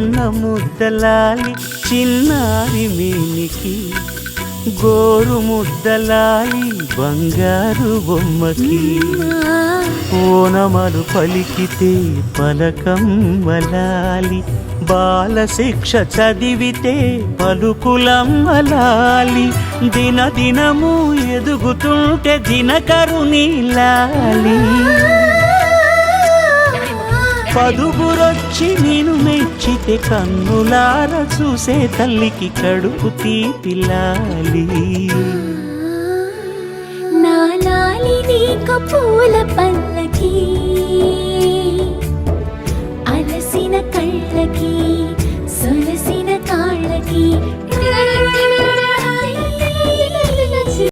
వెన్న ముద్దలాలి చిన్నారి మేనికి, గోరు ముద్దలాలి బంగారు బొమ్మకి. ఓనమలు పలికితే పలకమ్మలాలి, బాల శిక్ష చదివితే పలుకులమ్మలాలి. దినదినము ఎదుగుతుంటే దినకరుని లాలి. పదుగురొచ్చి నేను మెచ్చితే కన్నులార చూసే తల్లికి కడుపు తీపిలాలి. నాలాలి నీకు పూల పల్లకి, అలసిన కళ్ళకి సొలసిన కాళ్ళకి.